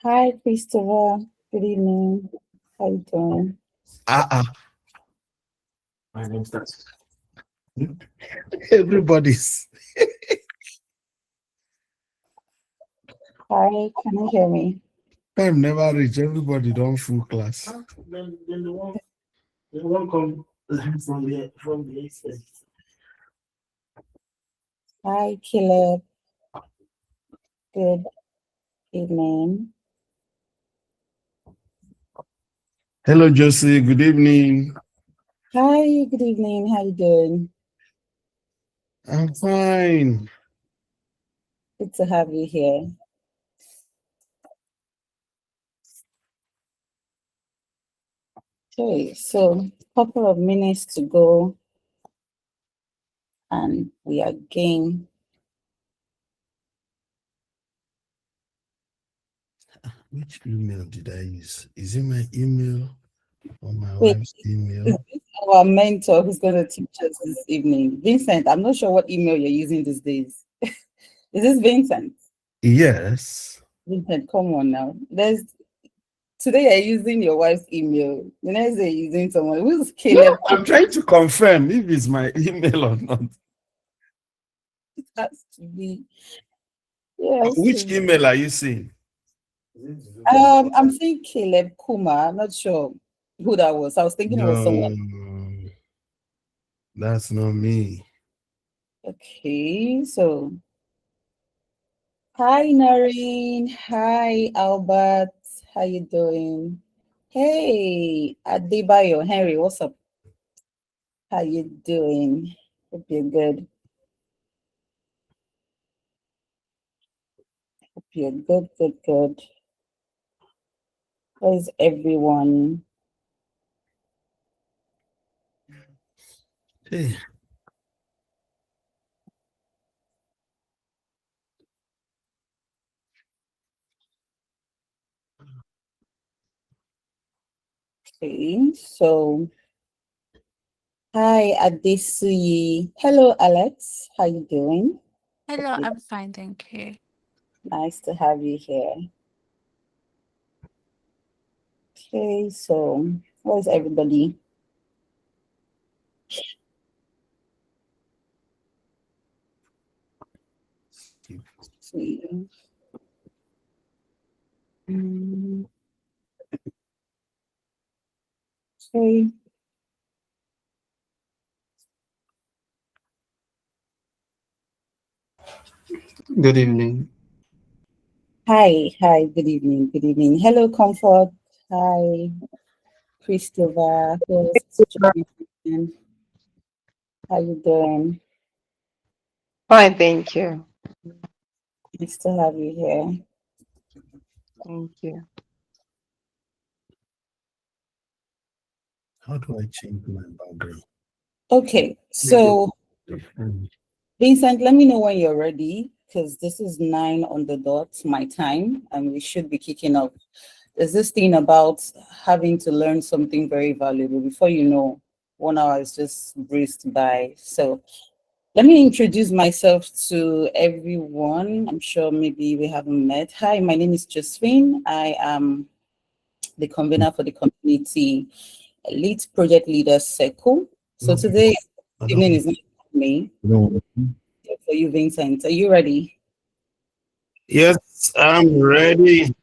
Hi, Christopher. Good evening. How you doing? Ah, my name starts. Everybody's. Hi, can you hear me? Time never reach. Everybody don't full class. Then the one come from the Hi, Caleb. Good evening. Hello, Josie. Good evening. Hi, good evening. How you doing? I'm fine. Good to have you here. Okay, so couple of minutes to go and we are game. Which email did I use? Is it my email or my Wait, wife's is email? this our mentor who's going to teach us this evening? Vincent, I'm not sure what email you're using these days. Is this Vincent? Yes. Vincent, come on now. Today you're using your wife's email. The next day you're using someone. Who's No, Caleb? I'm trying to confirm if it's my email or not. It has to be. Yes. Which email are you seeing? I'm saying Caleb Kuma. I'm not sure who that was. I was thinking it was someone. No, that's not me. Okay, so hi Noreen. Hi Albert. How you doing? Hey, Adebayo. Henry, what's up? How you doing? Hope you're good. Hope you're good, good, good. How's everyone? Hey, Okay, so hi Adesuyi. Hello Alex. How you doing? Hope Hello, you're I'm fine, thank you. nice to have you here. Okay, so where's everybody? See. Mm, okay. Good evening. Hi, good evening, good evening. Hello, Comfort. Hi, Christopher. Who else is joining in? How you doing? Fine, thank you. Nice to have you here. Thank you. how do I change my background? Okay, so Hmm. Vincent, let me know when you're ready, because this is 9 on the dot, my time, and we should be kicking off. There's this thing about having to learn something very valuable before you know 1 hour is just breezed by. So let me introduce myself to everyone. I'm sure maybe we haven't met. Hi, my name is Josephine. I am the convener for the community lead project leader circle. So No, today I evening don't. is not for me, No. for you, Vincent. Are you ready? Yes, I'm ready.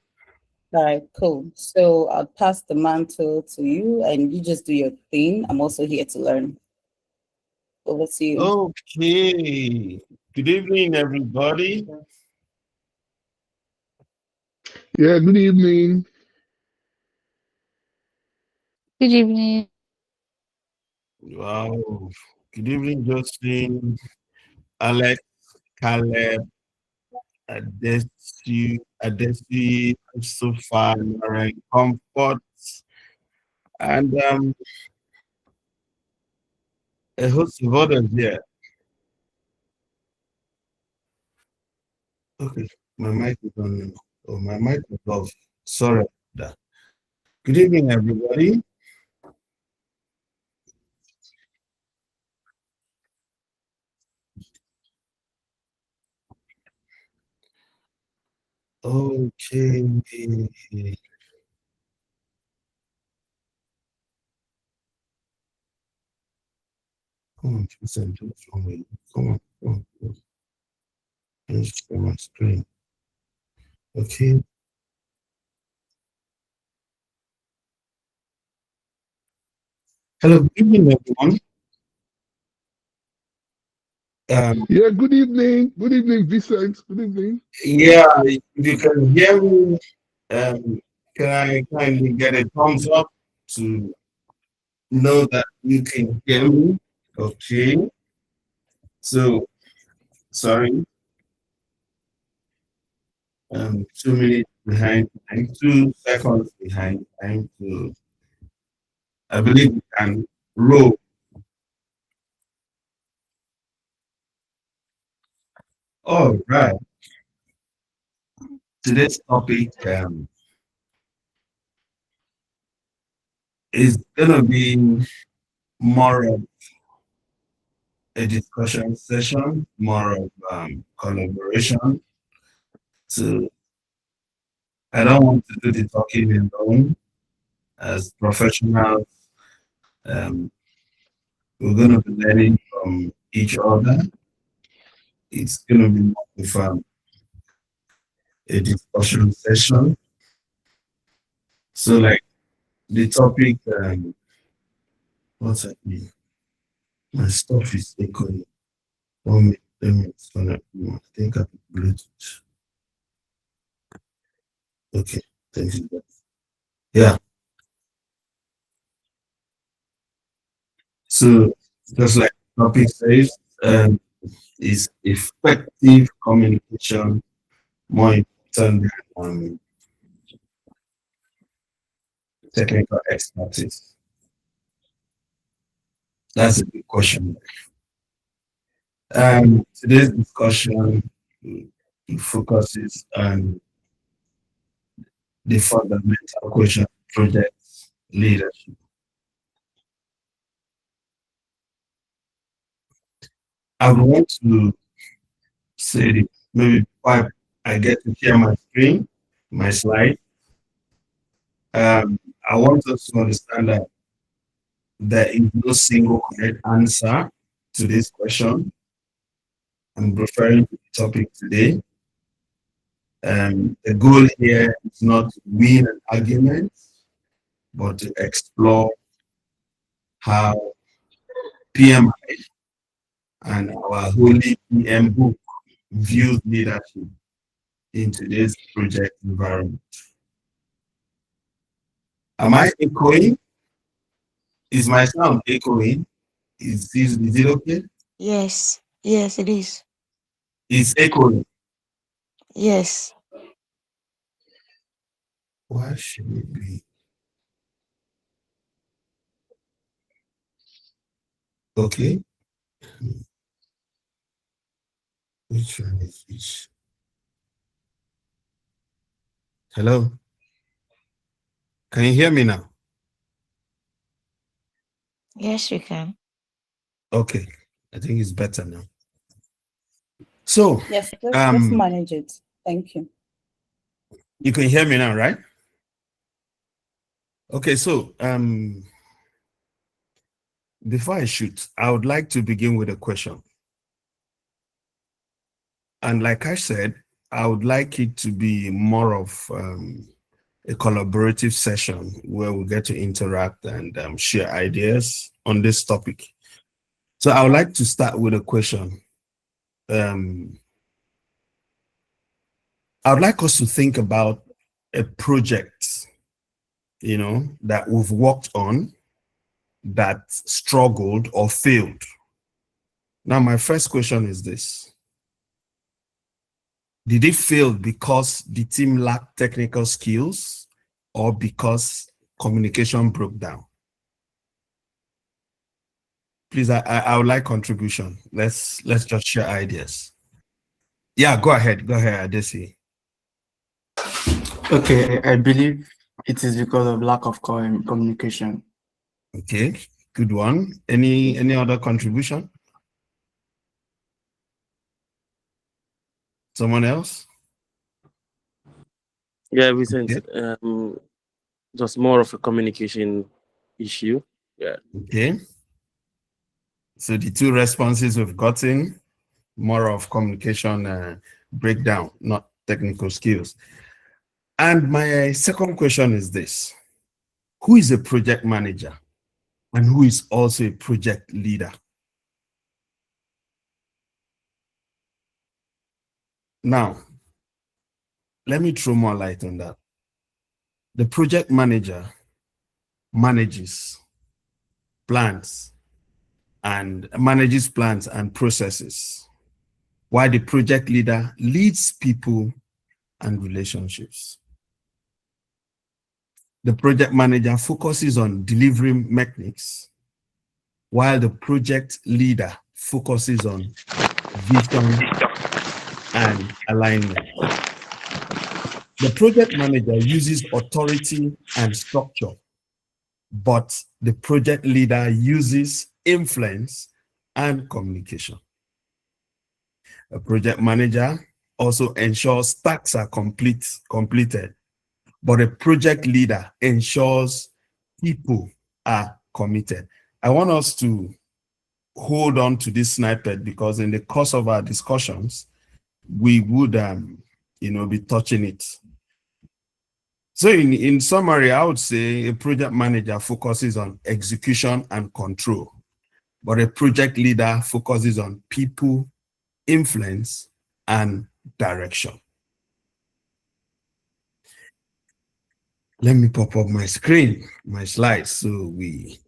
All right, cool. So I'll pass the mantle to you and you just do your thing. I'm also here to learn. Over to you. Okay. Good evening, everybody. Yeah, good evening. Good evening. Wow. Good evening, Justin, Alex, Caleb, Adesi, Sofa, Lauren, Comfort, and a host of others here. Okay, my mic is on. Oh, my mic is off. Sorry about that. Good evening, everybody. Okay. Come on, Jason, do it for me. Come on, come on. Come on. Let's share my screen. Okay. Hello, good evening, everyone. Yeah, good evening. Good evening, Vincent. Good evening. Yeah, if you can hear me, can I kindly get a thumbs up to know that you can hear me? Okay. So, sorry, 2 minutes behind, and 2 seconds behind. Time to, I believe we can roll. All right. Today's topic is gonna be more of a discussion session, more of collaboration. So I don't want to do the talking alone. As professionals, um, we're gonna be learning from each other. It's gonna be more of a discussion session. So like the topic, what's happening? My stuff is echoing. 1 minute, let me connect. I think I have Bluetooth. Okay, thank you. Yeah. So just like the topic says, is effective communication more important than technical expertise? That's a big question. Today's discussion focuses on the fundamental question of project leadership. I want to say that maybe before I get to share my screen, my slide. I want us to understand that there is no single correct answer to this question. I'm referring to the topic today. The goal here is not to win an argument, but to explore how PMI and our holy PM book views leadership in today's project environment. Am I echoing? Is my sound echoing? Is it okay? Yes, yes, it is. It's echoing. Yes. Why should it be? Okay. Which one is which? Hello? Can you hear me now? Yes, you can. Okay. I think it's better now. So, Yes, just um, manage it. Thank you. you can hear me now, right? Okay, so before I shoot, I would like to begin with a question. And like I said, I would like it to be more of a collaborative session where we get to interact and share ideas on this topic. So I would like to start with a question. I would like us to think about a project, that we've worked on that struggled or failed. Now, my first question is this. Did it fail because the team lacked technical skills or because communication broke down? Please, I would like contribution. Let's just share ideas. Yeah, go ahead, Adesi. Okay, I believe it is because of lack of communication. Okay, good one. Any other contribution? Someone else? Yeah, Vincent. Okay. Just more of a communication issue. Yeah. Okay. So the two responses we've gotten, more of communication breakdown, not technical skills. And my second question is this: who is a project manager and who is also a project leader? Now, let me throw more light on that. The project manager manages plans and processes, while the project leader leads people and relationships. The project manager focuses on delivering mechanics, while the project leader focuses on vision and alignment. The project manager uses authority and structure, but the project leader uses influence and communication. A project manager also ensures tasks are completed, but a project leader ensures people are committed. I want us to hold on to this snippet because in the course of our discussions, we would be touching it. So in summary, I would say a project manager focuses on execution and control, but a project leader focuses on people, influence, and direction. Let me pop up my screen, my slides, so we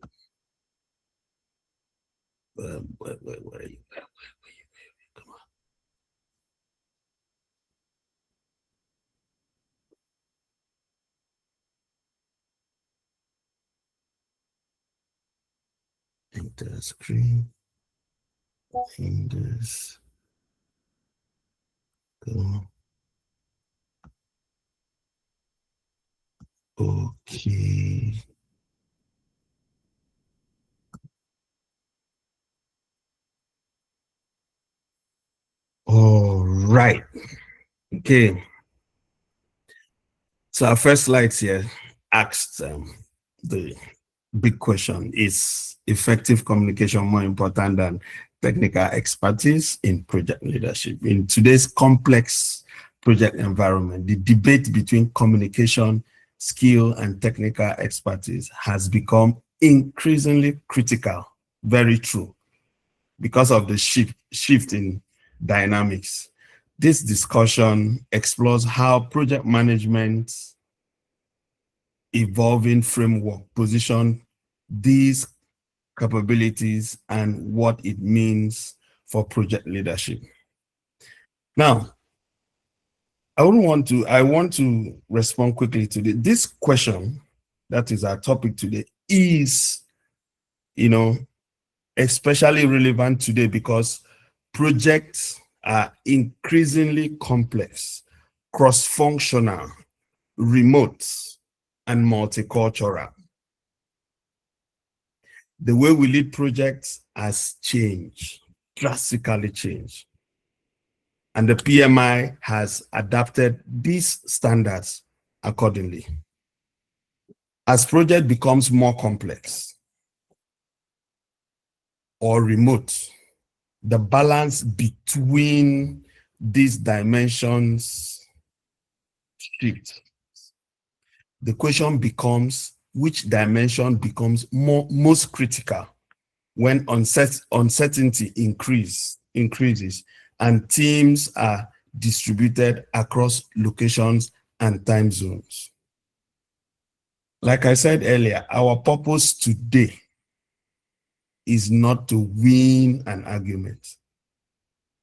where are you? Come on. Enter screen. Fingers. Go. Okay. All right. Okay. So our first slides here asked the big question: is effective communication more important than technical expertise in project leadership? In today's complex project environment, the debate between communication skill and technical expertise has become increasingly critical. Very true, because of the shift in dynamics. This discussion explores how project management evolving framework position these capabilities and what it means for project leadership. Now, I want to respond quickly to this question. That is our topic today, is, especially relevant today because projects are increasingly complex, cross-functional, remote, and multicultural. The way we lead projects has changed, drastically changed. And the PMI has adapted these standards accordingly. As project becomes more complex or remote, the balance between these dimensions shift. The question becomes, which dimension becomes most critical when uncertainty increases and teams are distributed across locations and time zones. Like I said earlier, our purpose today is not to win an argument,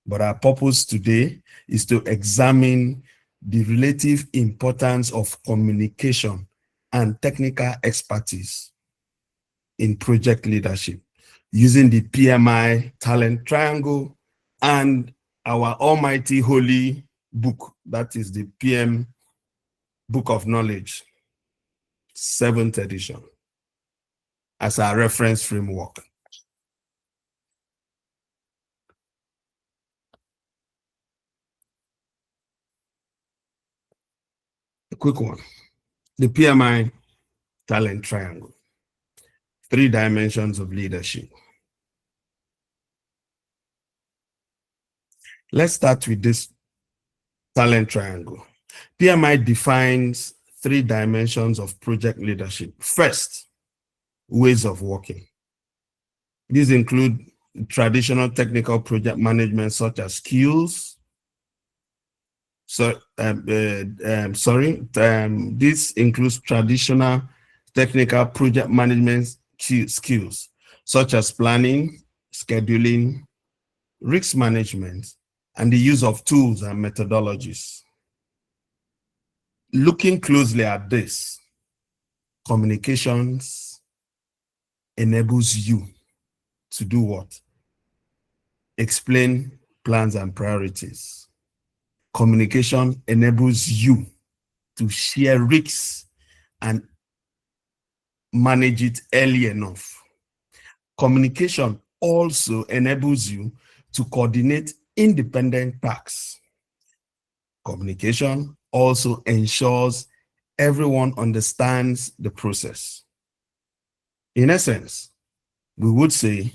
but our purpose today is to examine the relative importance of communication and technical expertise in project leadership using the PMI talent triangle and our almighty holy book, that is the PM Book of Knowledge, 7th edition, as our reference framework. quick one. The PMI talent triangle. 3 dimensions of leadership. Let's start with this talent triangle. PMI defines 3 dimensions of project leadership. First, ways of working. These include traditional technical project management such as skills. This includes traditional technical project management skills such as planning, scheduling, risk management, and the use of tools and methodologies. Looking closely at this, communications enables you to do what? Explain plans and priorities. Communication enables you to share risks and manage it early enough. Communication also enables you to coordinate independent tasks. Communication also ensures everyone understands the process. In essence, we would say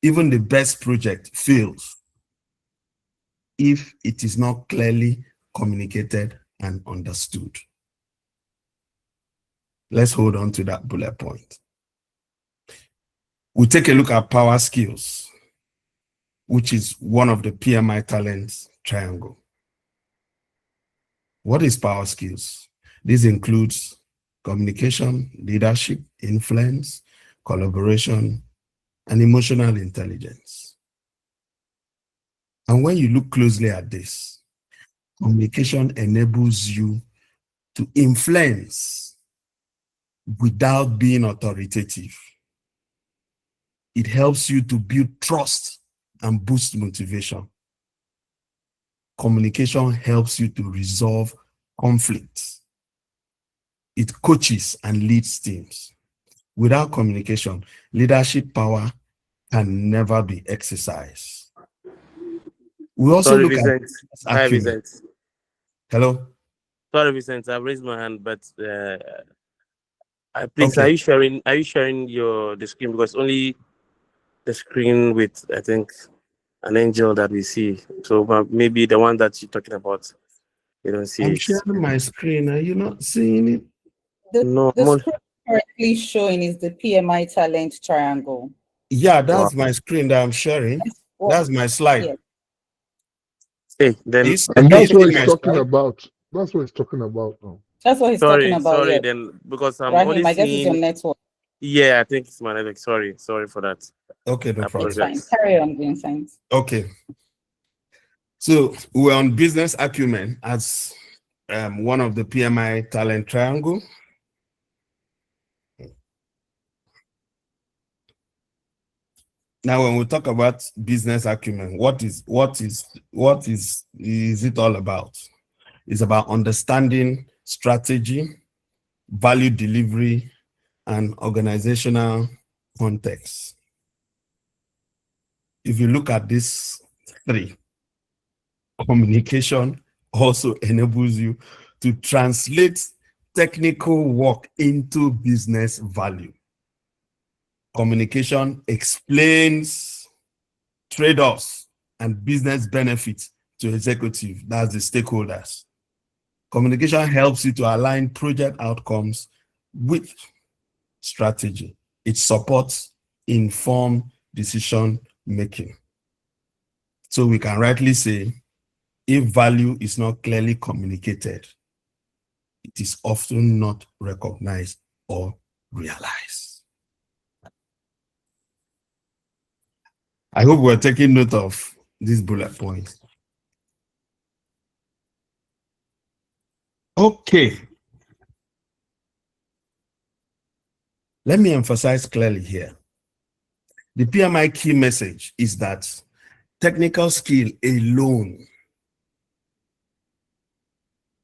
even the best project fails if it is not clearly communicated and understood. Let's hold on to that bullet point. We'll take a look at power skills, which is one of the PMI talents triangle. What is power skills? This includes communication, leadership, influence, collaboration, and emotional intelligence. And when you look closely at this, communication enables you to influence without being authoritative. It helps you to build trust and boost motivation. Communication helps you to resolve conflicts. It coaches and leads teams. Without communication, leadership power can never be exercised. We also Sorry, look Vincent. at Hi, acumen. Vincent. Hello? Sorry, Vincent. I've raised my hand, but please, Okay. are you sharing the screen? Because only the screen with, I think, an angel that we see. So maybe the one that you're talking about, you don't see I'm it. sharing my screen. Are you not seeing it? No, The screen currently showing is the PMI talent triangle. Yeah, that's my screen that I'm sharing. That's my slide. Yeah. Hey, then. And that's what seeing he's my talking slide? about. That's what he's talking about now. That's what he's talking about. Sorry, Yeah. then, because I'm Rahim, only I guess it's your seeing. network. Yeah, I think it's my network. Sorry for that. Okay, no problem. It's fine. Carry on, Vincent. Okay. So we're on business acumen as one of the PMI talent triangle. Now, when we talk about business acumen, what is it all about? It's about understanding strategy, value delivery, and organizational context. If you look at these 3, communication also enables you to translate technical work into business value. Communication explains trade-offs and business benefits to executives, that's the stakeholders. Communication helps you to align project outcomes with strategy. It supports informed decision making. So we can rightly say, if value is not clearly communicated, it is often not recognized or realized. I hope we're taking note of this bullet point. Okay. Let me emphasize clearly here. The PMI key message is that technical skill alone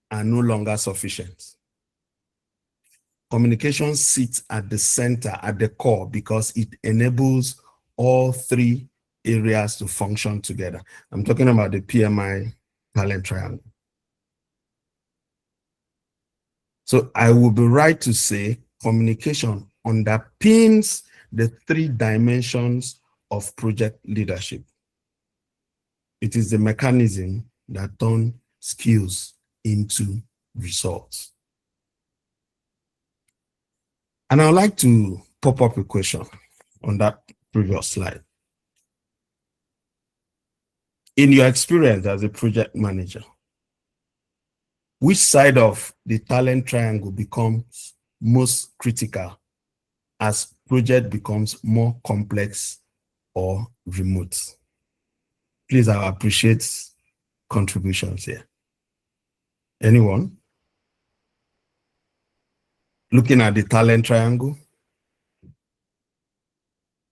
are no longer sufficient. Communication sits at the center, at the core, because it enables all 3 areas to function together. I'm talking about the PMI talent triangle. So I will be right to say communication underpins the 3 dimensions of project leadership. It is the mechanism that turns skills into results. And I would like to pop up a question on that previous slide. In your experience as a project manager, which side of the talent triangle becomes most critical as project becomes more complex or remote? Please, I appreciate contributions here. Anyone? Looking at the talent triangle,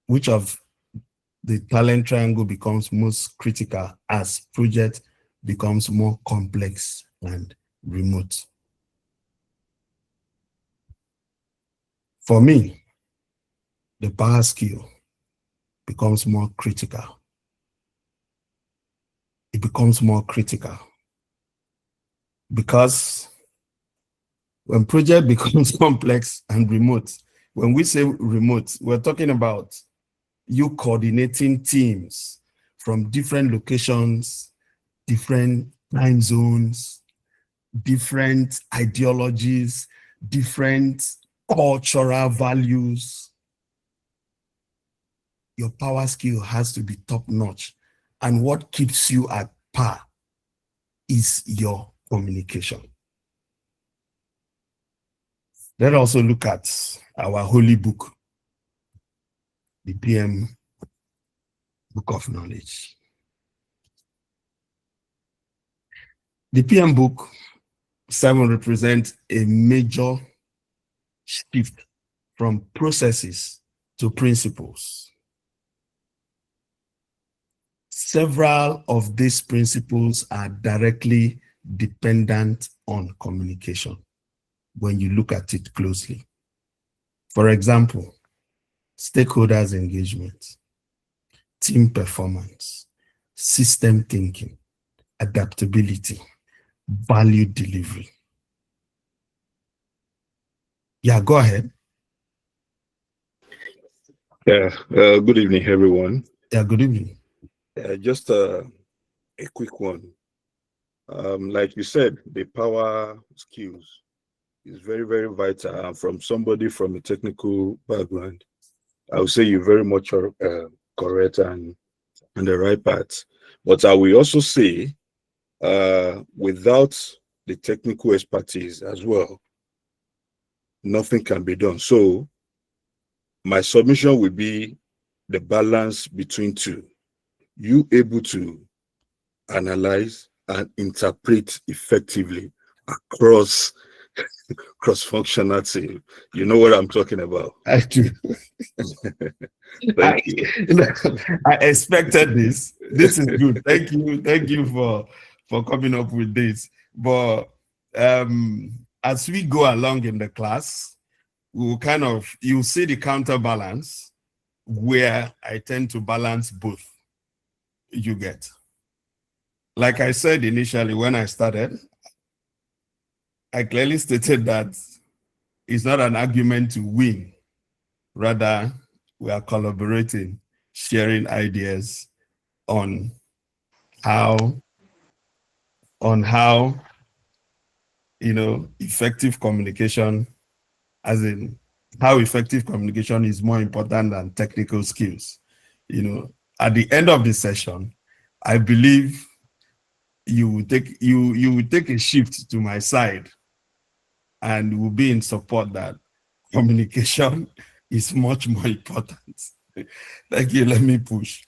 which of the talent triangle becomes most critical as project becomes more complex and remote? For me, the power skill becomes more critical. It becomes more critical because when project becomes complex and remote, when we say remote, we're talking about you coordinating teams from different locations, different time zones, different ideologies, different cultural values. Your power skill has to be top notch. And what keeps you at par is your communication. Let's also look at our holy book, the PM Book of Knowledge. The PM Book 7 represents a major shift from processes to principles. Several of these principles are directly dependent on communication when you look at it closely. For example, stakeholders engagement, team performance, system thinking, adaptability, value delivery. Yeah, go ahead. Yeah, good evening, everyone. Yeah, good evening. Just a quick one. Like you said, the power skills is very, very vital. And from somebody from a technical background, I would say you're very much correct and on the right path. But I will also say, without the technical expertise as well, nothing can be done. So my submission will be the balance between two. You able to analyze and interpret effectively across cross-functional team. You know what I'm talking about. I do. Thank you. I expected this. This is good. Thank you. Thank you for coming up with this. But as we go along in the class, we will you'll see the counterbalance where I tend to balance both. You get. Like I said initially when I started, I clearly stated that it's not an argument to win. Rather, we are collaborating, sharing ideas on how effective communication, as in how effective communication is more important than technical skills. At the end of the session, I believe you will take a shift to my side and will be in support that communication is much more important. Thank you. Let me push.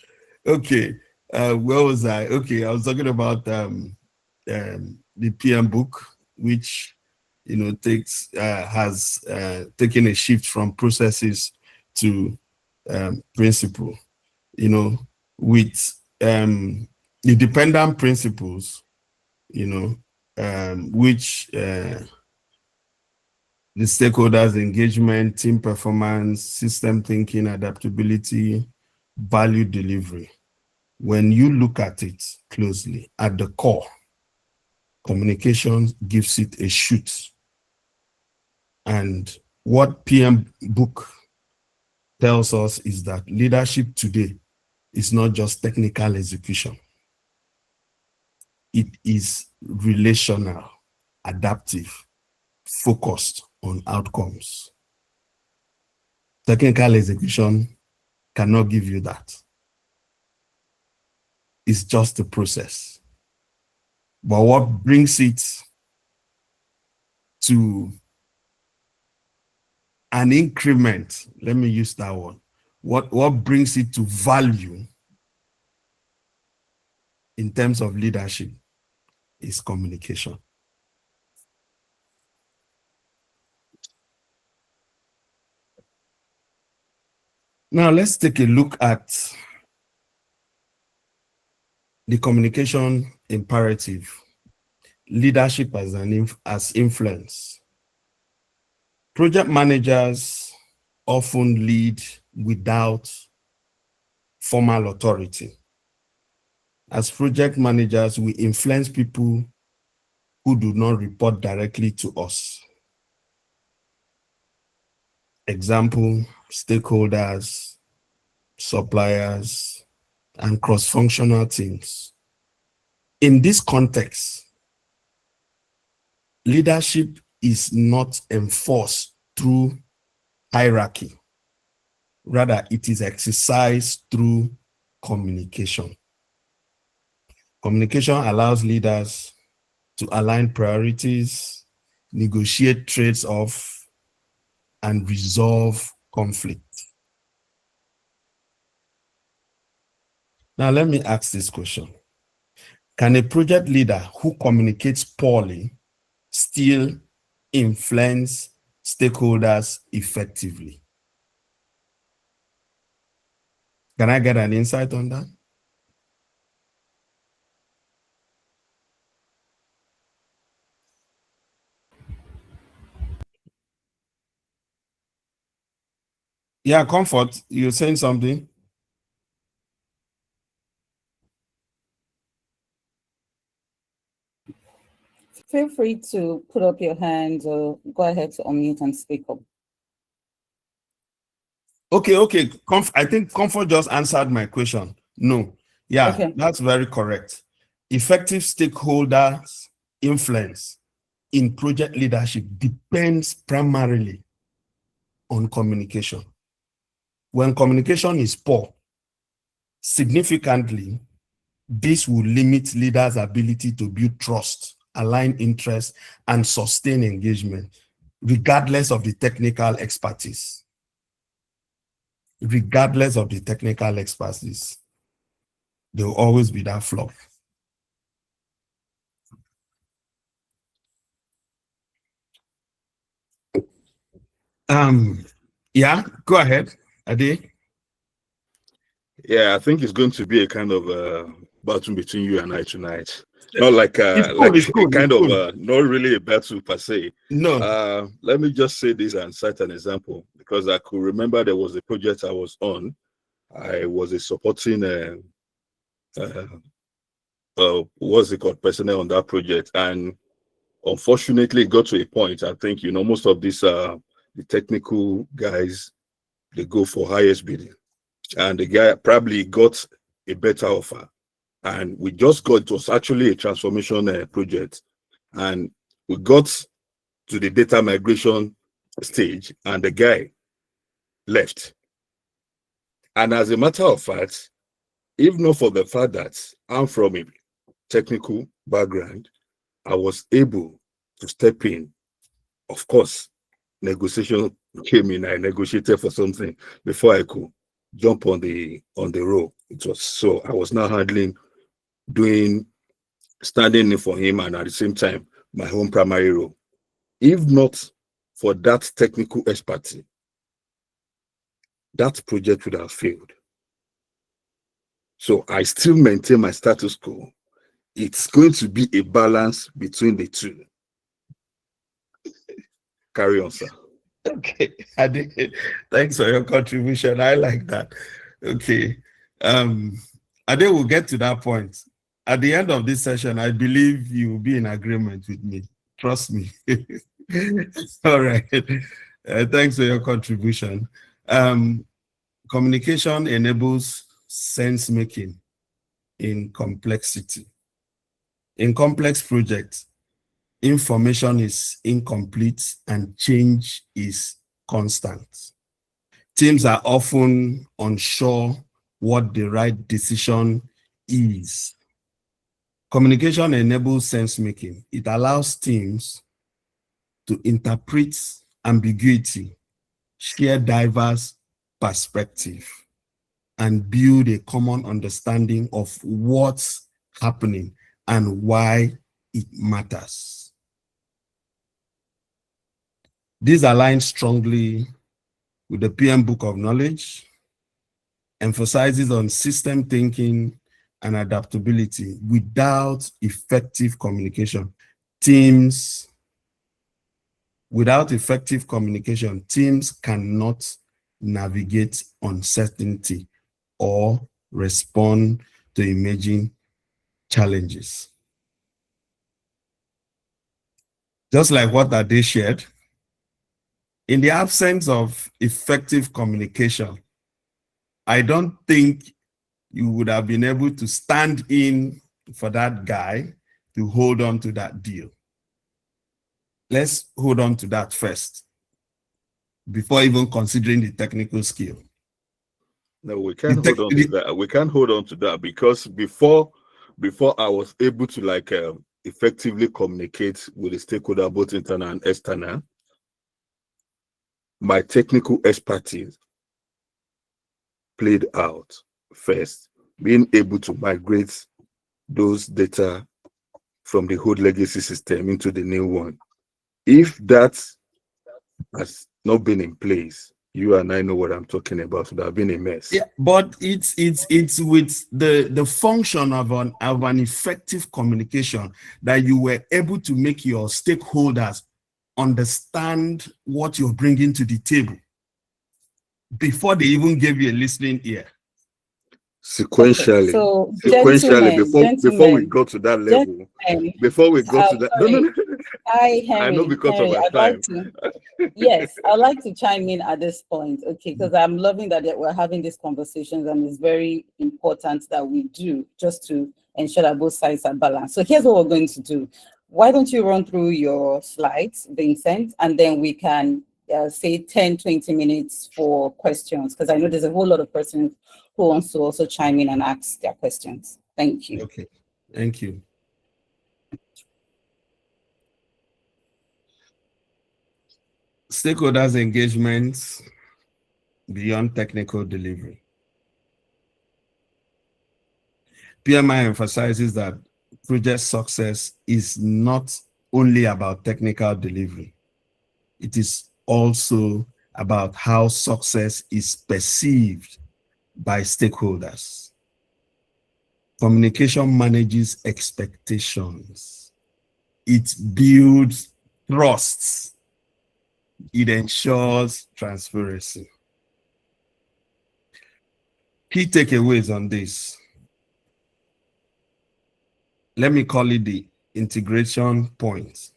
Okay. Where was I? Okay, I was talking about the PM book, which has taken a shift from processes to principle. With the dependent principles, which the stakeholders engagement, team performance, system thinking, adaptability, value delivery. When you look at it closely, at the core, communication gives it a shoot. And what PM book tells us is that leadership today is not just technical execution. It is relational, adaptive, focused on outcomes. Technical execution cannot give you that. It's just a process. But what brings it to an increment, let me use that one. What brings it to value in terms of leadership is communication. Now let's take a look at the communication imperative, leadership as influence. Project managers often lead without formal authority. As project managers, we influence people who do not report directly to us. Example, stakeholders, suppliers, and cross-functional teams. In this context, leadership is not enforced through hierarchy. Rather, it is exercised through communication. Communication allows leaders to align priorities, negotiate trades-off, and resolve conflict. Now, let me ask this question. Can a project leader who communicates poorly still influence stakeholders effectively? Can I get an insight on that? Yeah, Comfort, you're saying something? Feel free to put up your hand or go ahead to unmute and speak up. Okay. I think Comfort just answered my question. No. Yeah, Okay. That's very correct. Effective stakeholders' influence in project leadership depends primarily on communication. When communication is poor, significantly, this will limit leaders' ability to build trust, align interests, and sustain engagement, regardless of the technical expertise. Regardless of the technical expertise, there will always be that flaw. Yeah, go ahead, Ade. Yeah, I think it's going to be a kind of battle between you and I tonight. Not like It's cool, not really a battle per se. No. Let me just say this and cite an example, because I could remember there was a project I was on. I was a supporting what's it called, personnel on that project, and unfortunately it got to a point. I think most of these the technical guys, they go for highest bidding, and the guy probably got a better offer, and we just got, it was actually a transformation project, and we got to the data migration stage and the guy left. And as a matter of fact, if not for the fact that I'm from a technical background, I was able to step in. Of course, negotiation came in. I negotiated for something before I could jump on the role. It was so I was now standing in for him, and at the same time my own primary role. If not for that technical expertise, that project would have failed. So I still maintain my status quo. It's going to be a balance between the two. Carry on, sir. Okay, Ade, thanks for your contribution. I like that. Okay, Ade, will get to that point. At the end of this session, I believe you will be in agreement with me. Trust me. All right. Thanks for your contribution. Communication enables sense making in complexity. In complex projects, information is incomplete and change is constant. Teams are often unsure what the right decision is. Communication enables sense making. It allows teams to interpret ambiguity, share diverse perspective, and build a common understanding of what's happening and why it matters. This aligns strongly with the PM Book of Knowledge, emphasizes on system thinking and adaptability. Without effective communication, teams cannot navigate uncertainty or respond to emerging challenges. Just like what Ade shared, in the absence of effective communication, I don't think you would have been able to stand in for that guy to hold on to that deal. Let's hold on to that first before even considering the technical skill. No, we can't hold on to that. We can't hold on to that because before I was able to effectively communicate with the stakeholder, both internal and external, my technical expertise played out first, being able to migrate those data from the old legacy system into the new one. If that has not been in place, you and I know what I'm talking about. It would have been a mess. Yeah, but it's with the function of an effective communication that you were able to make your stakeholders understand what you're bringing to the table before they even gave you a listening ear. Sequentially, Okay, so before we go to that level, no. Hi, Henry. I know because of my I'd time. like to, yes, I'd like to chime in at this point, okay, because I'm loving that we're having these conversations, and it's very important that we do just to ensure that both sides are balanced. So here's what we're going to do. Why don't you run through your slides, Vincent, and then we can say 10, 20 minutes for questions, because I know there's a whole lot of persons who wants to also chime in and ask their questions. Thank you. Okay, thank you. Stakeholders' engagements beyond technical delivery. PMI emphasizes that project success is not only about technical delivery. It is also about how success is perceived by stakeholders. Communication manages expectations. It builds trust. It ensures transparency. Key takeaways on this. Let me call it the integration point.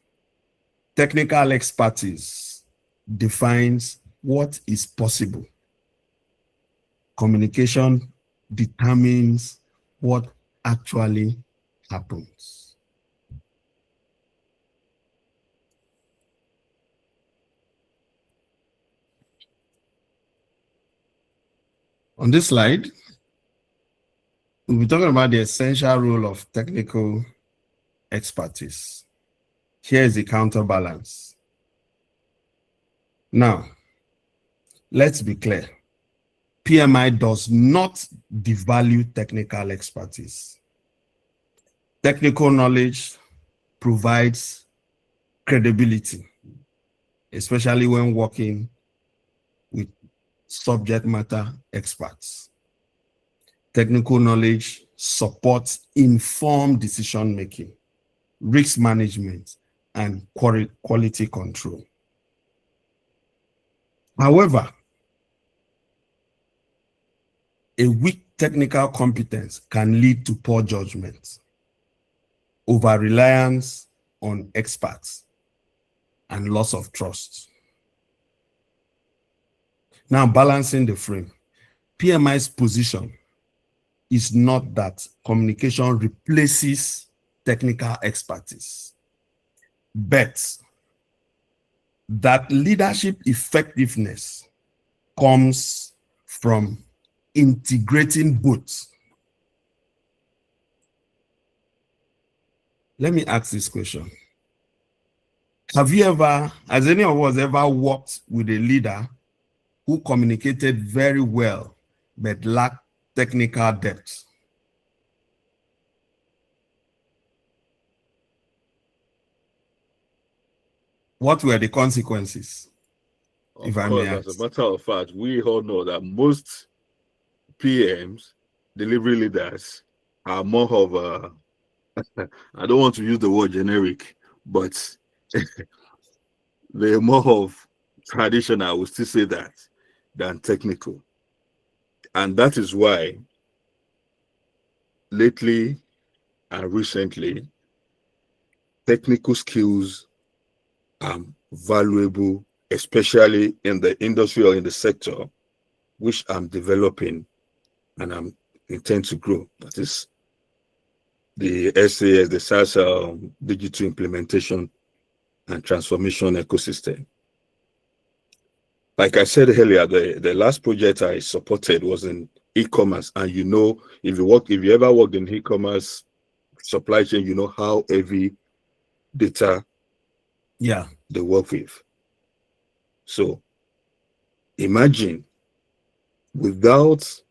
Technical expertise defines what is possible. Communication determines what actually happens. On this slide, we'll be talking about the essential role of technical expertise. Here is the counterbalance. Now, let's be clear. PMI does not devalue technical expertise. Technical knowledge provides credibility, especially when working with subject matter experts. Technical knowledge supports informed decision-making, risk management, and quality control. However, a weak technical competence can lead to poor judgment, over-reliance on experts, and loss of trust. Now, balancing the frame. PMI's position is not that communication replaces technical expertise, but that leadership effectiveness comes from integrating both. Let me ask this question. Has any of us ever worked with a leader who communicated very well but lacked technical depth? What were the consequences? Of course, as a matter of fact, we all know that most PMs, delivery leaders, are more of a, I don't want to use the word generic, but they're more of traditional, I would still say that, than technical. And that is why lately and recently, technical skills are valuable, especially in the industry or in the sector, which I'm developing and I'm intend to grow. That is the SAS, the SaaS digital implementation and transformation ecosystem. Like I said earlier, the last project I supported was in e-commerce, and you know, if you ever worked in e-commerce supply chain, you know how heavy data they work with. So imagine without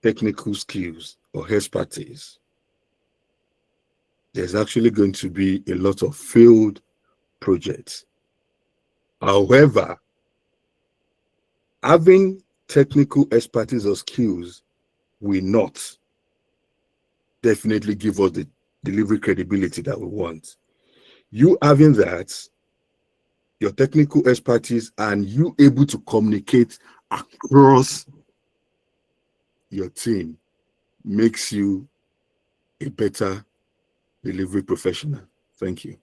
technical skills or expertise, there's actually going to be a lot of failed projects. However, having technical expertise or skills will not definitely give us the delivery credibility that we want. You having that, your technical expertise, and you able to communicate across your team makes you a better delivery professional. Thank you.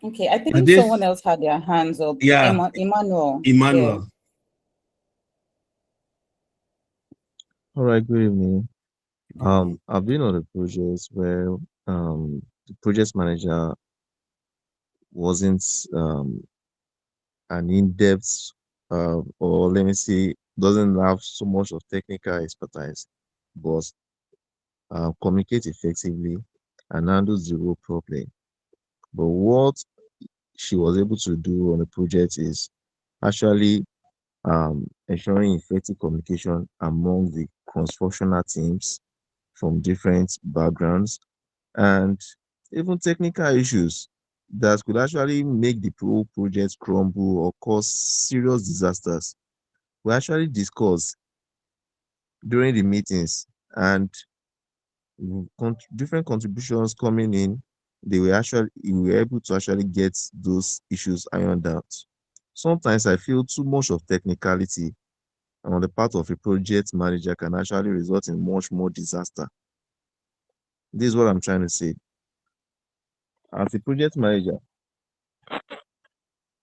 Okay, I think someone else had their hands up. Yeah. Emmanuel. Emmanuel. All right, good evening. I've been on a project where the project manager wasn't an in-depth or let me say doesn't have so much of technical expertise, but communicate effectively and handles the role properly. But what she was able to do on the project is actually ensuring effective communication among the cross-functional teams from different backgrounds and even technical issues that could actually make the whole project crumble or cause serious disasters. We actually discussed during the meetings, and different contributions coming in, we were able to actually get those issues ironed out. Sometimes I feel too much of technicality on the part of a project manager can actually result in much more disaster. This is what I'm trying to say. As a project manager,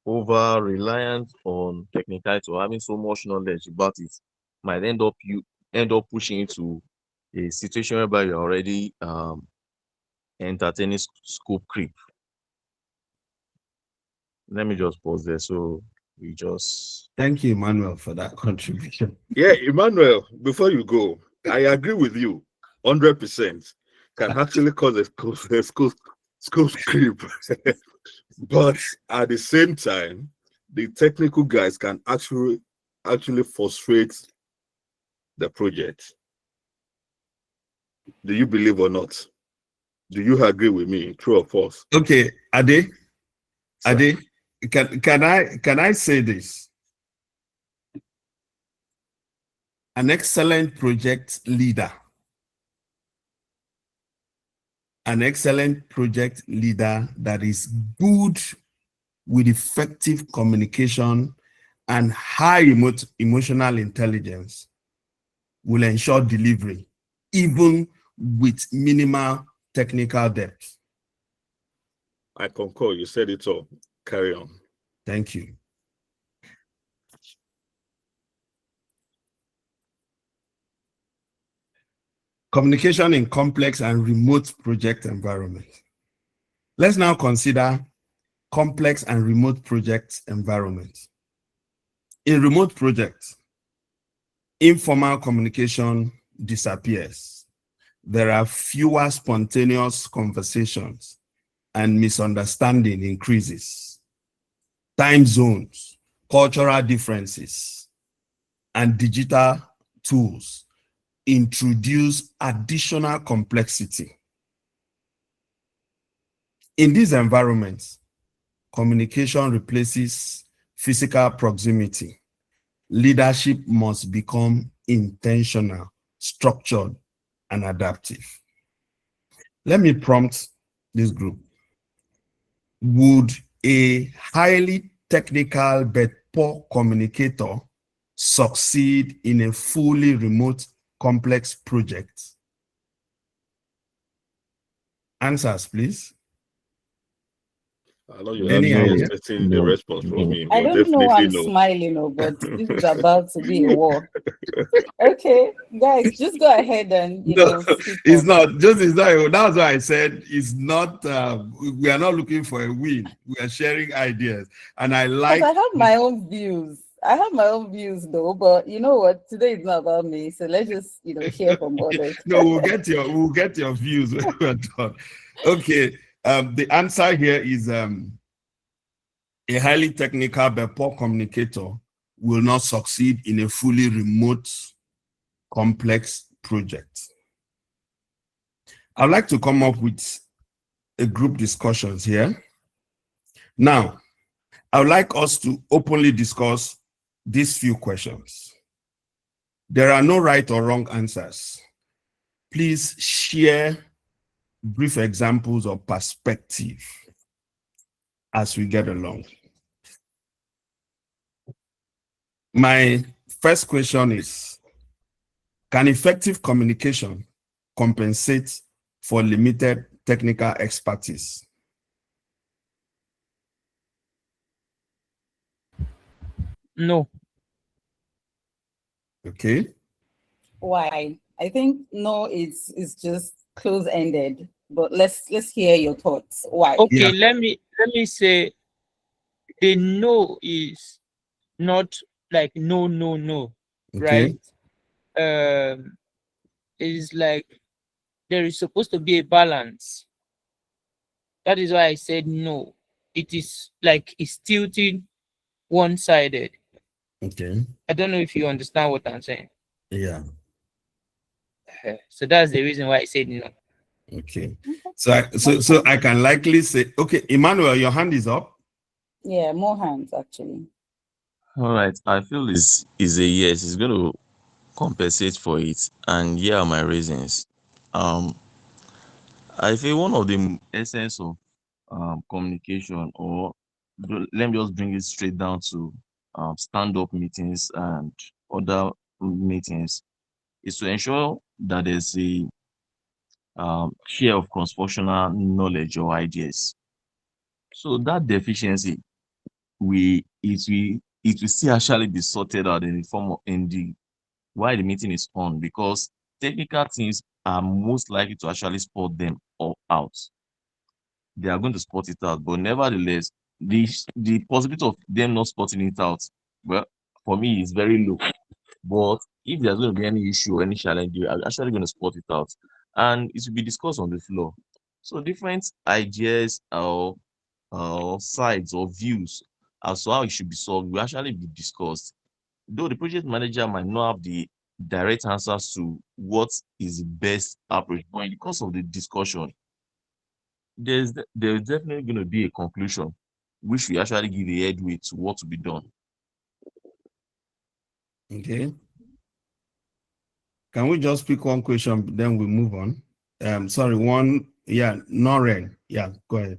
over reliant on technicality or having so much knowledge about it might end up pushing into a situation whereby you're already entertaining scope creep. Let me just pause there. So we just thank you, Emmanuel, for that contribution. Yeah, Emmanuel, before you go, I agree with you 100%. Can actually cause a scope creep. But at the same time, the technical guys can actually frustrate the project. Do you believe or not? Do you agree with me? True or false? Okay, Ade, can I say this? An excellent project leader, that is good with effective communication and high emotional intelligence will ensure delivery, even with minimal technical depth. I concur. You said it all. Carry on. Thank you. Communication in complex and remote project environments. Let's now consider complex and remote project environments. In remote projects, informal communication disappears. There are fewer spontaneous conversations and misunderstanding increases. Time zones, cultural differences, and digital tools introduce additional complexity. In these environments, communication replaces physical proximity. Leadership must become intentional, structured, and adaptive. Let me prompt this group. Would a highly technical but poor communicator succeed in a fully remote complex project? Answers, please. I know you're Any actually idea? expecting the response from me, I but don't know why definitely I'm no. smiling, but this is about to be a war. Okay, guys, just go ahead and No, speak it's up. not. Just it's not. That's why I said it's not. We are not looking for a win. We are sharing ideas, and I Because like. I have my own views. I have my own views though, but you know what? Today is not about me. So let's just, hear from others. No, we'll get your views when we're done. Okay. The answer here is a highly technical but poor communicator will not succeed in a fully remote, complex project. I'd like to come up with a group discussions here. Now, I would like us to openly discuss these few questions. There are no right or wrong answers. Please share brief examples of perspective as we get along. My first question is, can effective communication compensate for limited technical expertise? No. Okay. Why? I think no is just close-ended. But let's hear your thoughts. Why? Okay, Yeah. let me say the no is not like no, Okay. right? It's like there is supposed to be a balance. That is why I said no. It is like it's tilting one-sided. Okay. I don't know if you understand what I'm saying. Yeah. So that's the reason why I said no. Okay. So I can likely say, okay, Emmanuel, your hand is up. Yeah, more hands actually. All right, I feel is a yes. It's going to compensate for it, and here are my reasons. I feel one of the essence of communication, or let me just bring it straight down to stand-up meetings and other meetings, is to ensure that there's a share of cross-functional knowledge or ideas. So that deficiency, it will still actually be sorted out in the form of while the meeting is on, because technical teams are most likely to actually spot them all out. They are going to spot it out, but nevertheless, the possibility of them not spotting it out, well, for me, is very low. But if there's going to be any issue or any challenge, you are actually going to spot it out, and it will be discussed on the floor. So different ideas or sides or views as to how it should be solved will actually be discussed. Though the project manager might not have the direct answers to what is the best approach, but in the course of the discussion, there's definitely going to be a conclusion which will actually give a headway to what to be done. Okay. Can we just pick one question, then we move on? Sorry, one, yeah, Noreen. Yeah, go ahead.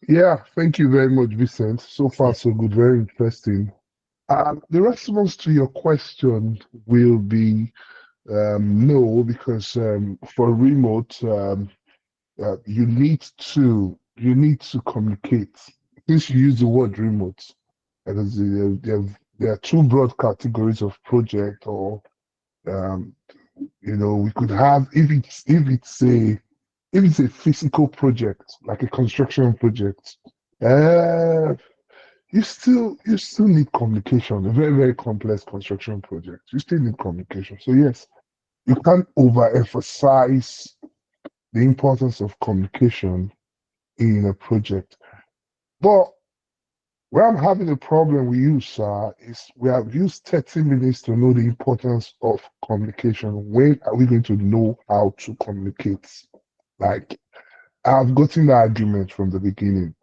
Yeah, thank you very much, Vincent. So far, so good. Very interesting. The response to your question will be no, because for remote, you need to communicate. Since you use the word remote, there are two broad categories of project, or we could have, if it's a physical project, like a construction project, uh, you still need communication. A very, very complex construction project, you still need communication. So yes, you can't overemphasize the importance of communication in a project. But where I'm having a problem with you, sir, is we have used 30 minutes to know the importance of communication. When are we going to know how to communicate? Like, I've gotten the argument from the beginning.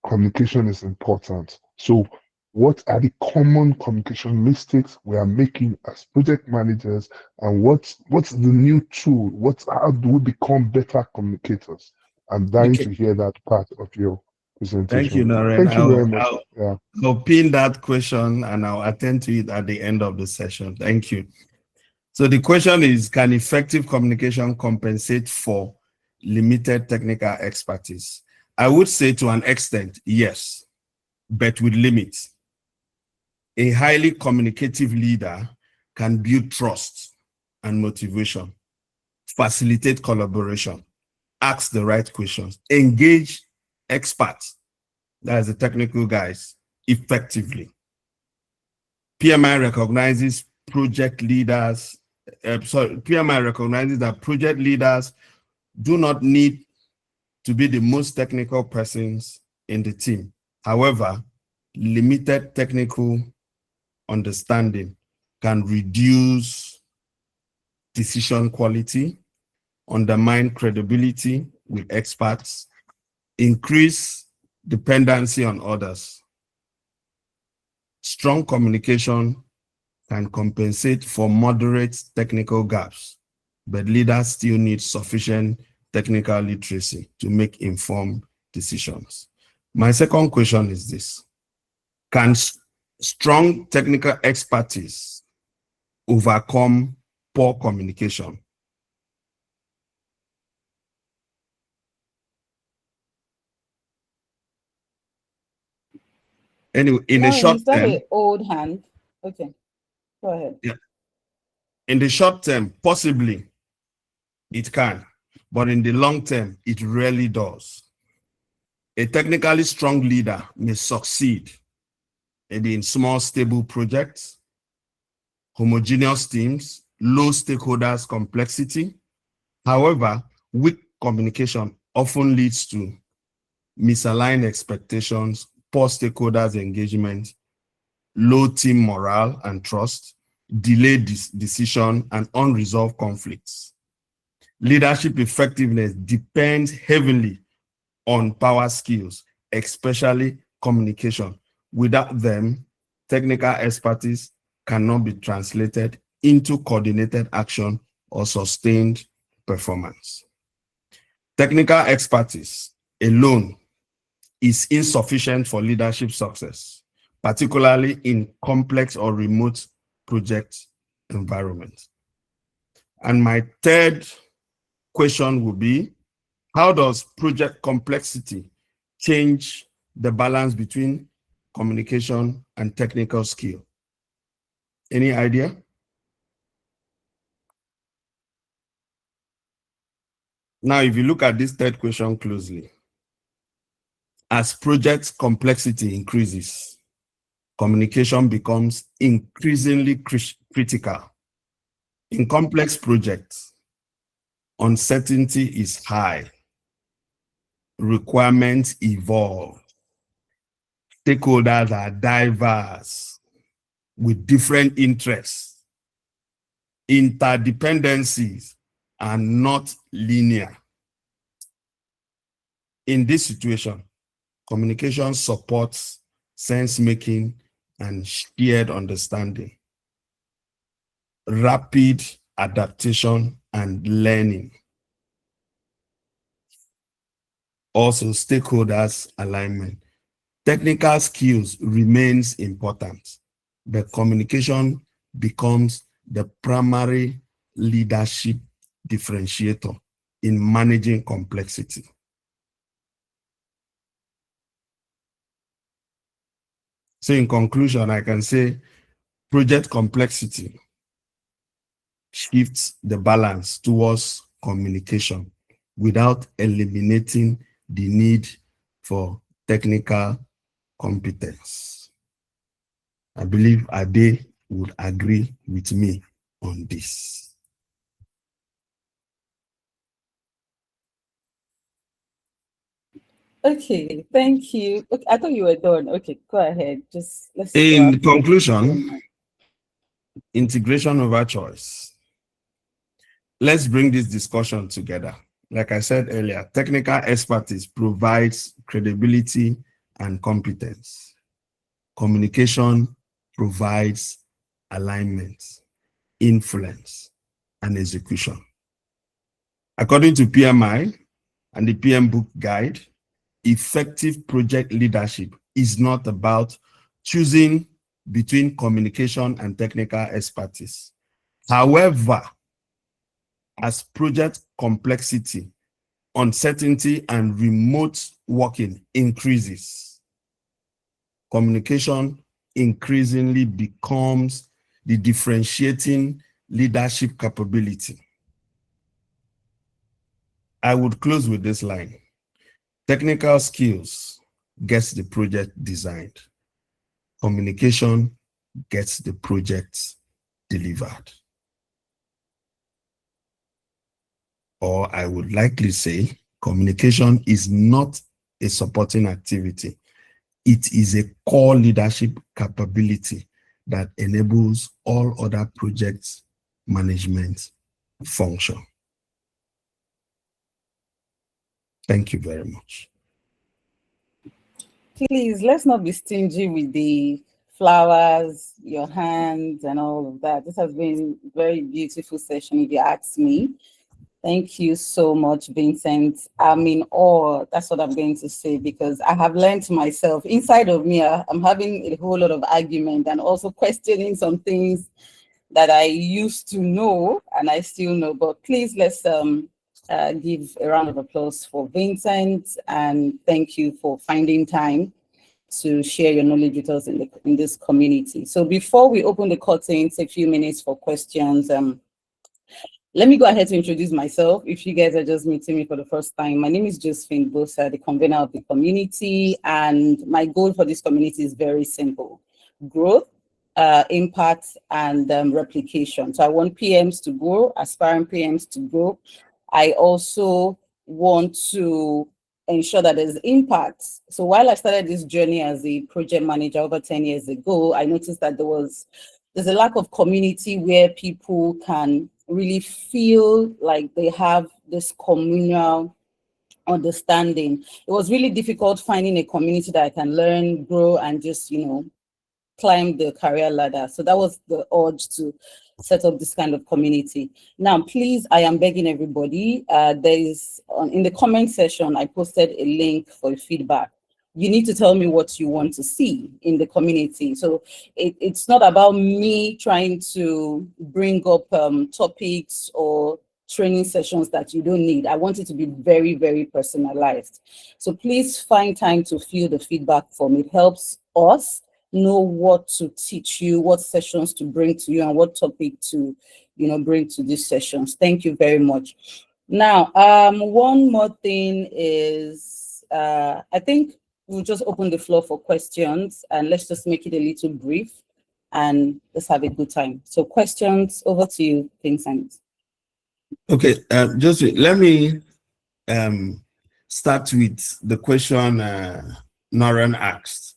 Communication is important. So, what are the common communication mistakes we are making as project managers, and what's the new tool? How do we become better communicators? I'm dying Okay. to hear that part of your Thank you, presentation. Naren. Thank you very much. Yeah. I'll pin that question and I'll attend to it at the end of the session. Thank you. So the question is, can effective communication compensate for limited technical expertise? I would say to an extent, yes, but with limits. A highly communicative leader can build trust and motivation, facilitate collaboration, ask the right questions, engage experts, that is the technical guys, effectively. PMI recognizes PMI recognizes that project leaders do not need to be the most technical persons in the team. However, limited technical understanding can reduce decision quality, undermine credibility with experts, increase dependency on others. Strong communication can compensate for moderate technical gaps, but leaders still need sufficient technical literacy to make informed decisions. My second question is this: can strong technical expertise overcome poor communication? Anyway, in the short Is that term, an old hand? Okay, go ahead. yeah, in the short term, possibly it can, but in the long term, it rarely does. A technically strong leader may succeed in small, stable projects, homogeneous teams, low stakeholders complexity. However, weak communication often leads to misaligned expectations, poor stakeholders engagement, low team morale and trust, delayed decision, and unresolved conflicts. Leadership effectiveness depends heavily on power skills, especially communication. Without them, technical expertise cannot be translated into coordinated action or sustained performance. Technical expertise alone is insufficient for leadership success, particularly in complex or remote project environments. And my third question would be, how does project complexity change the balance between communication and technical skill? Any idea? Now, if you look at this third question closely, as project complexity increases, communication becomes increasingly critical. In complex projects, uncertainty is high, requirements evolve, stakeholders are diverse with different interests, interdependencies are not linear. In this situation, communication supports sense making and shared understanding, rapid adaptation and learning. Also, stakeholders alignment. Technical skills remains important, but communication becomes the primary leadership differentiator. in managing complexity. So in conclusion, I can say project complexity shifts the balance towards communication without eliminating the need for technical competence. I believe Ade would agree with me on this. Okay, thank you. Okay, I thought you were done. Okay, go ahead. Just let's In wrap. conclusion, integration over choice. Let's bring this discussion together. Like I said earlier, technical expertise provides credibility and competence. Communication provides alignment, influence, and execution. According to PMI and the PM Book Guide, effective project leadership is not about choosing between communication and technical expertise. However, as project complexity, uncertainty, and remote working increases, communication increasingly becomes the differentiating leadership capability. I would close with this line. Technical skills gets the project designed. Communication gets the project delivered. Or I would likely say, communication is not a supporting activity. It is a core leadership capability that enables all other project management function. Thank you very much. Please, let's not be stingy with the flowers, your hands, and all of that. This has been a very beautiful session, if you ask me. Thank you so much, Vincent. I'm in awe. That's what I'm going to say, because I have learned myself. Inside of me, I'm having a whole lot of argument and also questioning some things that I used to know and I still know. But please, let's give a round of applause for Vincent, and thank you for finding time to share your knowledge with us in this community. So before we open the curtains, a few minutes for questions. Let me go ahead to introduce myself. If you guys are just meeting me for the first time, my name is Josephine Bosa, the convener of the community, and my goal for this community is very simple: growth, impact, and replication. So I want PMs to grow, aspiring PMs to grow. I also want to ensure that there's impact. So while I started this journey as a project manager over 10 years ago, I noticed that there's a lack of community where people can really feel like they have this communal understanding. It was really difficult finding a community that I can learn, grow, and just, climb the career ladder. So that was the urge to set up this kind of community. Now, please, I am begging everybody, in the comment section, I posted a link for feedback. You need to tell me what you want to see in the community. So it's not about me trying to bring up topics or training sessions that you don't need. I want it to be very, very personalized. So please find time to fill the feedback form. It helps us know what to teach you, what sessions to bring to you, and what topic to, bring to these sessions. Thank you very much. Now, one more thing is, I think we'll just open the floor for questions, and let's just make it a little brief, and let's have a good time. So questions, over to you, Vincent. Okay, just let me start with the question Noran asked.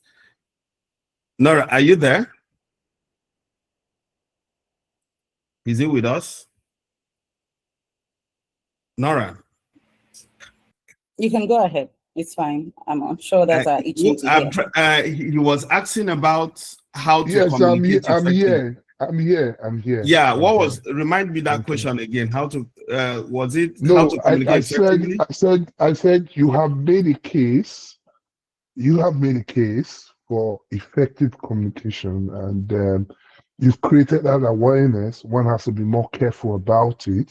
Nora, are you there? Is he with us? Nora? You can go ahead. It's fine. I'm sure that are itching to hear. He was asking about how to Yes, communicate I'm effectively. I'm here. Yeah, remind me that question again. How to, was it No, how to communicate effectively? I said you have made a case. You have made a case for effective communication, and you've created that awareness. One has to be more careful about it.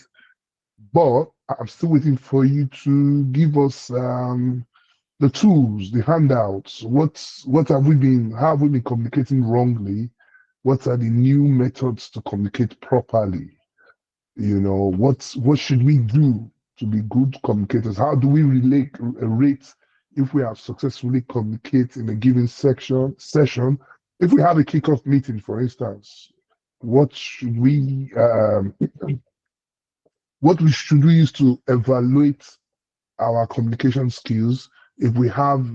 But I'm still waiting for you to give us the tools, the handouts. What have we been? How have we been communicating wrongly? What are the new methods to communicate properly? You know, what should we do to be good communicators? How do we rate if we have successfully communicated in a given session? If we have a kickoff meeting, for instance, what should we should we use to evaluate our communication skills? If we have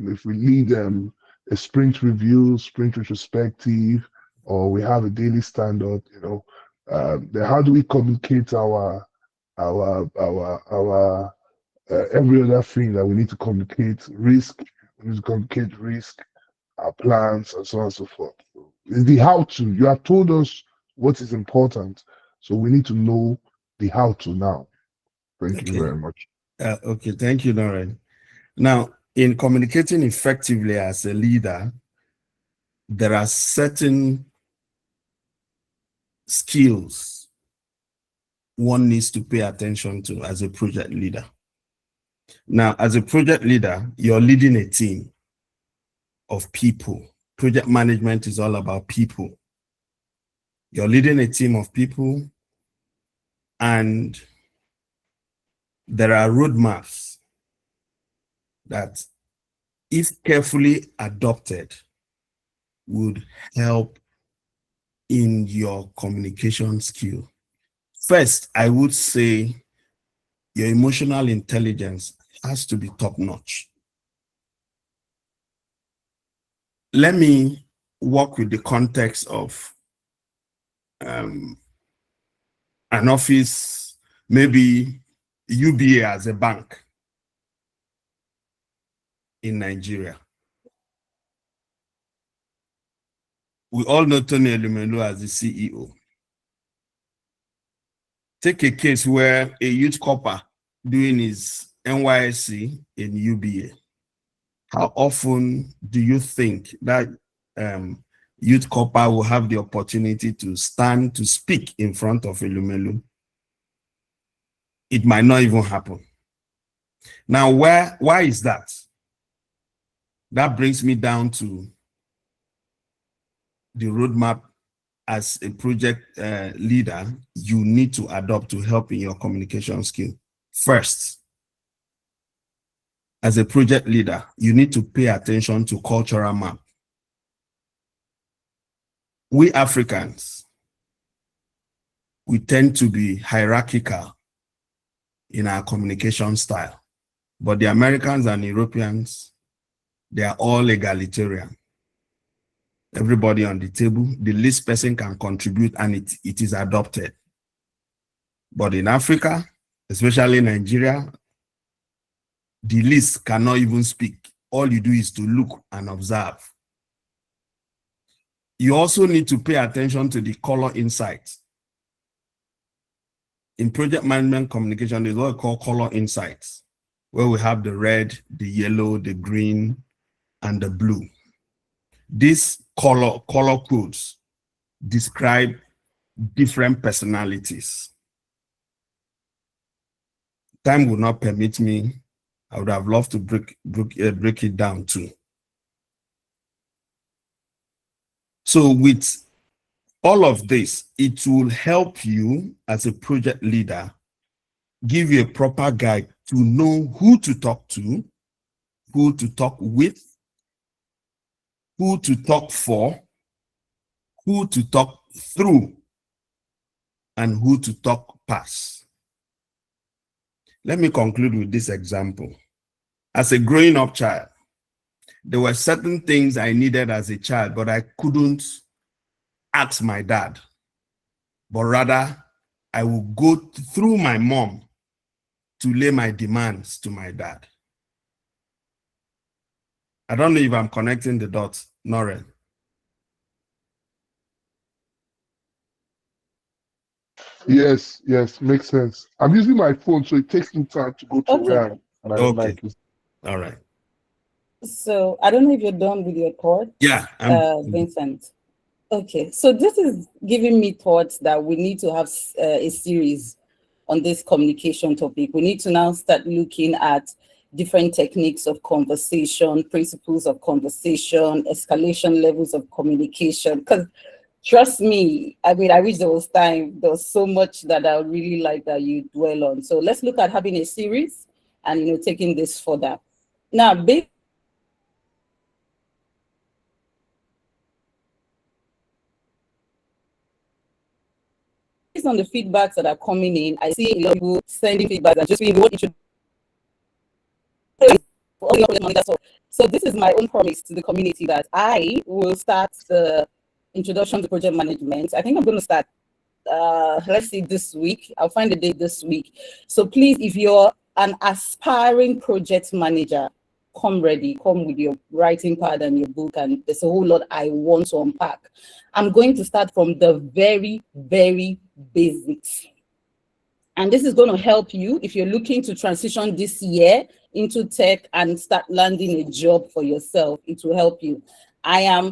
if we need a sprint review, sprint retrospective, or we have a daily standard, you know, then how do we communicate our every other thing that we need to communicate? Risk, we need to communicate risk, our plans, and so on and so forth. It's the how to. You have told us what is important, so we need to know the how to now. Thank you Okay. very much. Okay, thank you, Noreen. Now, in communicating effectively as a leader, there are certain skills one needs to pay attention to as a project leader. Now, as a project leader, you're leading a team of people. Project management is all about people. You're leading a team of people, and there are roadmaps that, if carefully adopted, would help in your communication skill. First, I would say your emotional intelligence has to be top-notch. Let me work with the context of an office, maybe UBA as a bank in Nigeria. We all know Tony Elumelu as the CEO. Take a case where a youth corper doing his NYSC in UBA. How often do you think that youth corper will have the opportunity to stand to speak in front of Elumelu? It might not even happen. Now, why is that? That brings me down to the roadmap as a project leader you need to adopt to help in your communication skill. First, as a project leader, you need to pay attention to cultural map. We Africans, we tend to be hierarchical in our communication style, but the Americans and Europeans, they are all egalitarian. Everybody on the table, the least person can contribute, and it is adopted. But in Africa, especially Nigeria, the least cannot even speak. All you do is to look and observe. You also need to pay attention to the color insights. In project management communication, there's what we call color insights, where we have the red, the yellow, the green, and the blue. These color codes describe different personalities. Time would not permit me. I would have loved to break it down too. So with all of this, it will help you as a project leader, give you a proper guide to know who to talk to, who to talk with, who to talk for, who to talk through, and who to talk past. Let me conclude with this example. As a growing up child, there were certain things I needed as a child, but I couldn't ask my dad. But rather, I would go through my mom to lay my demands to my dad. I don't know if I'm connecting the dots, Noreen. Yes, makes sense. I'm using my phone, so it takes me time to go to where my Okay. mic is. All right. So I don't know if you're done with your thought, Yeah, Vincent. Okay, so this is giving me thoughts that we need to have a series on this communication topic. We need to now start looking at different techniques of conversation, principles of conversation, escalation levels of communication. Because trust me, I mean, I wish there was time. There's so much that I would really like that you dwell on. So let's look at having a series and, you know, taking this further. Now, based on the feedbacks that are coming in, I see a lot of people sending feedback and just being what it should. So this is my own promise to the community that I will start the introduction to project management. I think I'm going to start, let's see, this week. I'll find a date this week. So please, if you're an aspiring project manager, come ready, come with your writing pad and your book, and there's a whole lot I want to unpack. I'm going to start from the very, very basics. And this is going to help you if you're looking to transition this year into tech and start landing a job for yourself. It will help you. I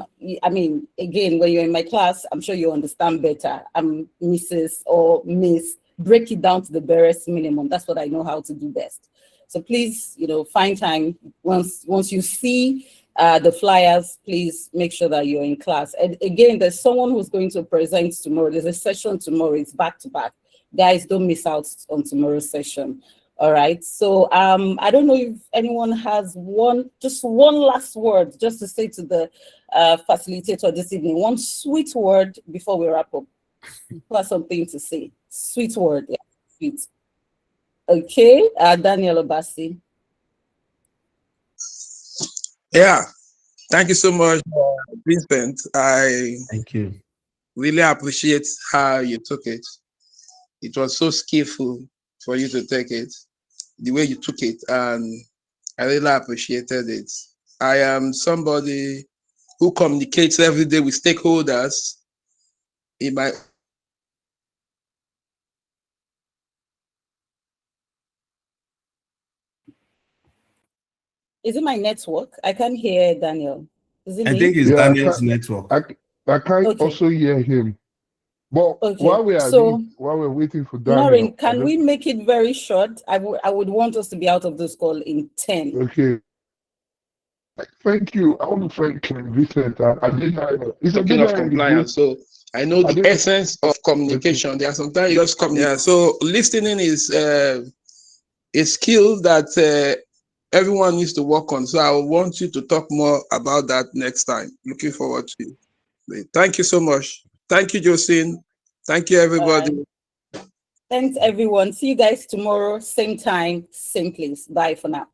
mean, again, when you're in my class, I'm sure you understand better. I'm Mrs. or Miss, break it down to the barest minimum. That's what I know how to do best. So please, you know, find time. Once you see the flyers, please make sure that you're in class. And again, there's someone who's going to present tomorrow. There's a session tomorrow. It's back to back. Guys, don't miss out on tomorrow's session. All right. So I don't know if anyone has just one last word just to say to the facilitator this evening. One sweet word before we wrap up. Who has something to say? Sweet word. Yeah, sweet. Okay. Daniel Obasi. Yeah. Thank you so much, Vincent. Thank you. Really appreciate how you took it. It was so skillful for you to take it, the way you took it, and I really appreciated it. I am somebody who communicates every day with stakeholders in my Is it my network? I can't hear Daniel. Is it I me? think it's Yeah, Daniel's network. I can't Okay. also hear him. But Okay. while So we're waiting for Noreen, Daniel, can we make it very short? I would want us to be out of this call in 10. okay. Thank you. I want to thank Vincent. I didn't know. It's a talking good of guy in the group. compliance. So I know I the didn't. essence of communication. There are sometimes you just communicate. Yeah. So listening is a skill that everyone needs to work on. So I want you to talk more about that next time. Looking forward to it. Thank you so much. Thank you, Josine. Thank you, everybody. Thanks, everyone. See you guys tomorrow, same time, same place. Bye for now.